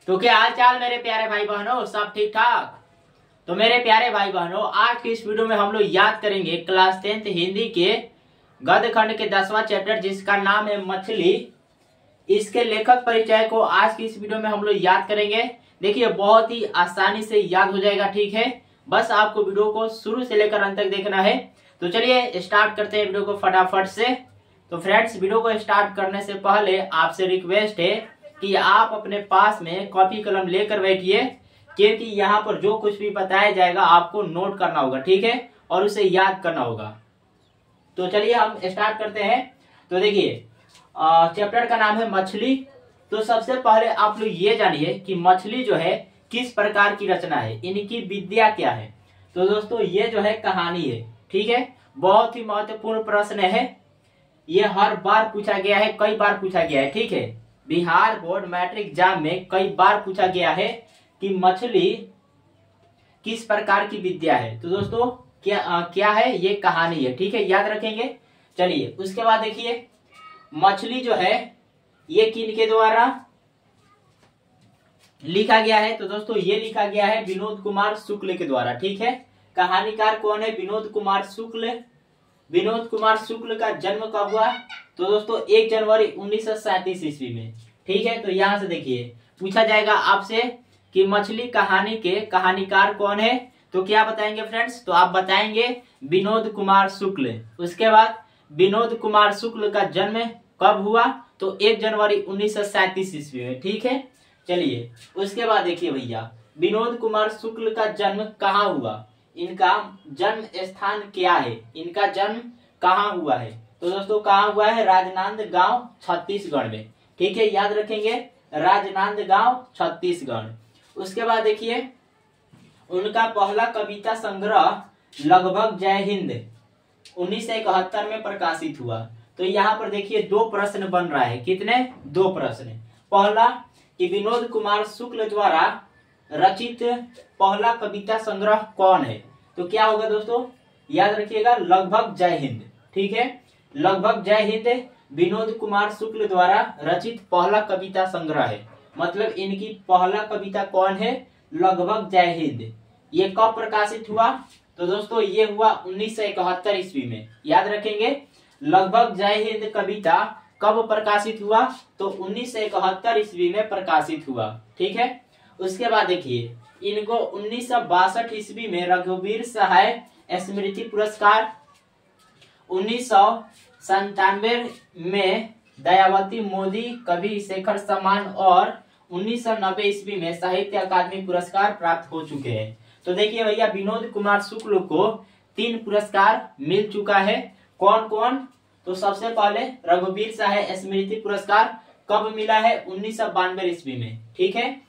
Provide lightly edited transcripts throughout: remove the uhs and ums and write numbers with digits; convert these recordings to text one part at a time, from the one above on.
तो क्या हाल चाल मेरे प्यारे भाई बहनों, सब ठीक ठाक। तो मेरे प्यारे भाई बहनों, आज की इस वीडियो में हम लोग याद करेंगे क्लास 10th हिंदी के गद्य खंड के 10वां चैप्टर जिसका नाम है मछली। इसके लेखक परिचय को आज की इस वीडियो में हम लोग याद करेंगे। देखिए बहुत ही आसानी से याद हो जाएगा, ठीक है। बस आपको वीडियो को शुरू से लेकर अंत तक देखना है। तो चलिए स्टार्ट करते हैं वीडियो को फटाफट से। तो फ्रेंड्स, वीडियो को स्टार्ट करने से पहले आपसे रिक्वेस्ट है कि आप अपने पास में कॉपी कलम लेकर बैठिए, क्योंकि यहाँ पर जो कुछ भी बताया जाएगा आपको नोट करना होगा, ठीक है, और उसे याद करना होगा। तो चलिए हम स्टार्ट करते हैं। तो देखिए चैप्टर का नाम है मछली। तो सबसे पहले आप लोग ये जानिए कि मछली जो है किस प्रकार की रचना है, इनकी विद्या क्या है। तो दोस्तों ये जो है कहानी है, ठीक है। बहुत ही महत्वपूर्ण प्रश्न है, ये हर बार पूछा गया है, कई बार पूछा गया है, ठीक है। बिहार बोर्ड मैट्रिक एग्जाम में कई बार पूछा गया है कि मछली किस प्रकार की विद्या है। तो दोस्तों क्या है, ये कहानी है, ठीक है, याद रखेंगे। चलिए उसके बाद देखिए मछली जो है ये किनके द्वारा लिखा गया है। तो दोस्तों ये लिखा गया है विनोद कुमार शुक्ल के द्वारा, ठीक है। कहानीकार कौन है? विनोद कुमार शुक्ल। विनोद कुमार शुक्ल का जन्म कब हुआ? तो दोस्तों 1 जनवरी 1937 ईस्वी में, ठीक है। तो यहाँ से देखिए पूछा जाएगा आपसे कि मछली कहानी के कहानीकार कौन है। तो क्या बताएंगे फ्रेंड्स? तो आप बताएंगे विनोद कुमार शुक्ल। उसके बाद विनोद कुमार शुक्ल का जन्म कब हुआ? तो 1 जनवरी 1937 ईस्वी में, ठीक है। चलिए उसके बाद देखिए भैया, विनोद कुमार शुक्ल का जन्म कहाँ हुआ, इनका जन्म स्थान क्या है, इनका जन्म कहाँ हुआ है। तो दोस्तों कहाँ हुआ है? राजनांदगांव छत्तीसगढ़ में, ठीक है, याद रखेंगे, राजनांदगांव छत्तीसगढ़। उसके बाद देखिए उनका पहला कविता संग्रह लगभग जय हिंद 1971 में प्रकाशित हुआ। तो यहाँ पर देखिए 2 प्रश्न बन रहा है। कितने? 2 प्रश्न। पहला कि विनोद कुमार शुक्ल द्वारा रचित पहला कविता संग्रह कौन है। तो क्या होगा दोस्तों, याद रखिएगा, लगभग जय हिंद, ठीक है। लगभग जय हिंद विनोद कुमार शुक्ल द्वारा रचित पहला कविता संग्रह है। मतलब इनकी पहला कविता कौन है? लगभग जय हिंद। ये कब प्रकाशित हुआ? तो दोस्तों ये हुआ 1971 ईस्वी में, याद रखेंगे। लगभग जय हिंद कविता कब प्रकाशित हुआ? तो 1971 ईस्वी में प्रकाशित हुआ, ठीक है। उसके बाद देखिए इनको 1962 ईस्वी में रघुवीर सहाय स्मृति पुरस्कार, 1997 में दयावती मोदी कवि शेखर सम्मान और 1990 ईस्वी में साहित्य अकादमी पुरस्कार प्राप्त हो चुके हैं। तो देखिए भैया विनोद कुमार शुक्ल को 3 पुरस्कार मिल चुका है। कौन कौन? तो सबसे पहले रघुवीर सहाय स्मृति पुरस्कार कब मिला है? 1992 ईस्वी में, ठीक है।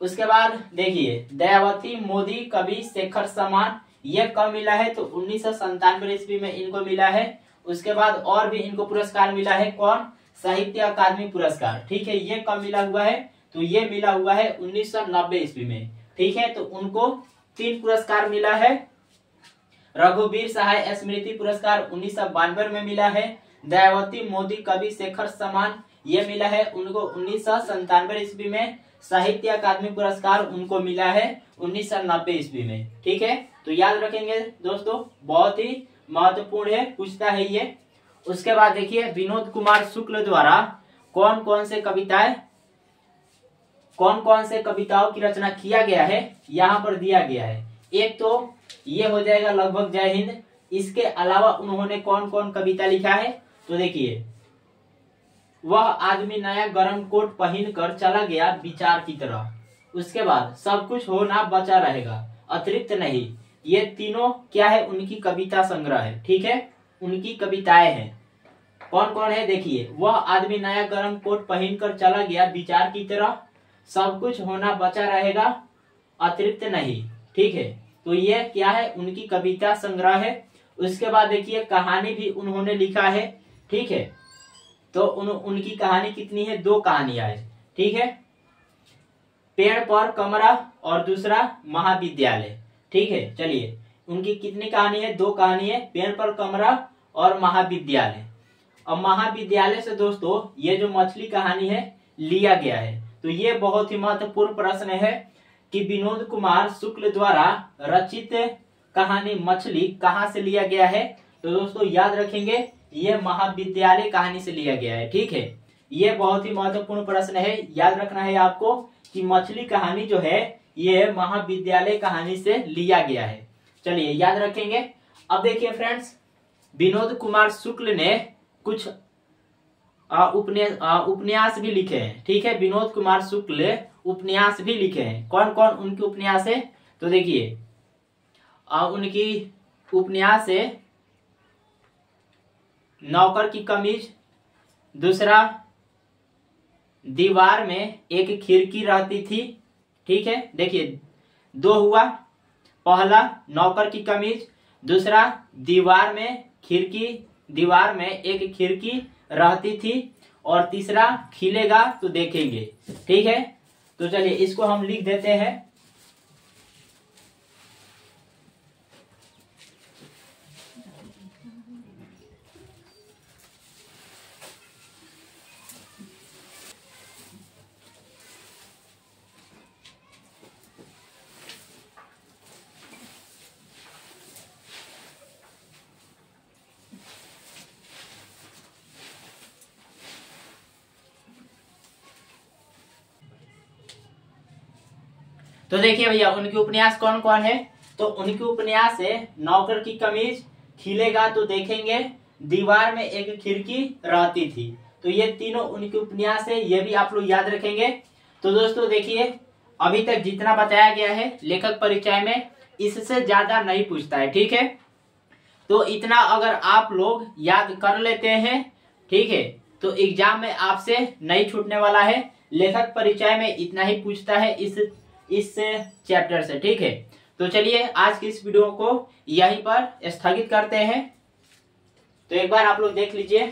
उसके बाद देखिए दयावती मोदी कवि शेखर सम्मान, ये कब मिला है? तो 1997 ईस्वी में इनको मिला है। उसके बाद और भी इनको पुरस्कार मिला है, कौन? साहित्य अकादमी पुरस्कार, ठीक है। ये कब मिला हुआ है? तो ये मिला हुआ है 1990 ईस्वी में, ठीक है। तो उनको 3 पुरस्कार मिला है। रघुवीर सहाय स्मृति पुरस्कार 1992 में मिला है। दयावती मोदी कवि शेखर सम्मान ये मिला है उनको 1997 ईस्वी में। साहित्य अकादमी पुरस्कार उनको मिला है 1990 ईस्वी में, ठीक है। तो याद रखेंगे दोस्तों, बहुत ही महत्वपूर्ण है, पूछता है ये। उसके बाद देखिए विनोद कुमार शुक्ल द्वारा कौन कौन से कविताओं की रचना किया गया है, यहाँ पर दिया गया है। एक तो ये हो जाएगा लगभग जय हिंद। इसके अलावा उन्होंने कौन कौन कविता लिखा है? तो देखिए वह आदमी नया गरम कोट पहन कर चला गया विचार की तरह। उसके बाद सब कुछ होना बचा रहेगा, अतिरिक्त नहीं। ये तीनों क्या है? उनकी कविता संग्रह है, ठीक है, उनकी कविताएं हैं। कौन कौन है? देखिए वह आदमी नया गरम कोट पहन कर चला गया विचार की तरह, सब कुछ होना बचा रहेगा, अतिरिक्त नहीं, ठीक है। तो ये क्या है? उनकी कविता संग्रह है। उसके बाद देखिए कहानी भी उन्होंने लिखा है, ठीक है। तो उनकी कहानी कितनी है? 2 कहानियां है, ठीक है। पेड़ पर कमरा और दूसरा महाविद्यालय, ठीक है। चलिए उनकी कितनी कहानी है? 2 कहानी है, पेड़ पर कमरा और महाविद्यालय। अब महाविद्यालय से दोस्तों ये जो मछली कहानी है लिया गया है। तो ये बहुत ही महत्वपूर्ण प्रश्न है कि विनोद कुमार शुक्ल द्वारा रचित कहानी मछली कहाँ से लिया गया है। तो दोस्तों याद रखेंगे, ये महाविद्यालय कहानी से लिया गया है। ठीक है, ये बहुत ही महत्वपूर्ण प्रश्न है, याद रखना है आपको कि मछली कहानी जो है ये महाविद्यालय कहानी से लिया गया है। चलिए याद रखेंगे। अब देखिए फ्रेंड्स, विनोद कुमार शुक्ल ने कुछ उपन्यास भी लिखे हैं। ठीक है, विनोद कुमार शुक्ल उपन्यास भी लिखे हैं। कौन कौन उनके उपन्यास है? तो देखिए उनकी उपन्यास है नौकर की कमीज, दूसरा दीवार में एक खिड़की रहती थी। ठीक है, देखिए दो हुआ, पहला नौकर की कमीज, दूसरा दीवार में एक खिड़की रहती थी, और तीसरा खिलेगा तो देखेंगे। ठीक है, तो चलिए इसको हम लिख देते हैं। तो देखिए भैया उनके उपन्यास कौन कौन है। तो उनके उपन्यास है नौकर की कमीज, खिलेगा तो देखेंगे, दीवार में एक खिड़की रहती थी। तो ये तीनों उनके उपन्यास है, ये भी आप लोग याद रखेंगे। तो दोस्तों देखिए अभी तक जितना बताया गया है लेखक परिचय में, इससे ज्यादा नहीं पूछता है। ठीक है, तो इतना अगर आप लोग याद कर लेते हैं, ठीक है, तो एग्जाम में आपसे नहीं छूटने वाला है। लेखक परिचय में इतना ही पूछता है इस चैप्टर से। ठीक है, तो चलिए आज की इस वीडियो को यहीं पर स्थगित करते हैं। तो एक बार आप लोग देख लीजिए।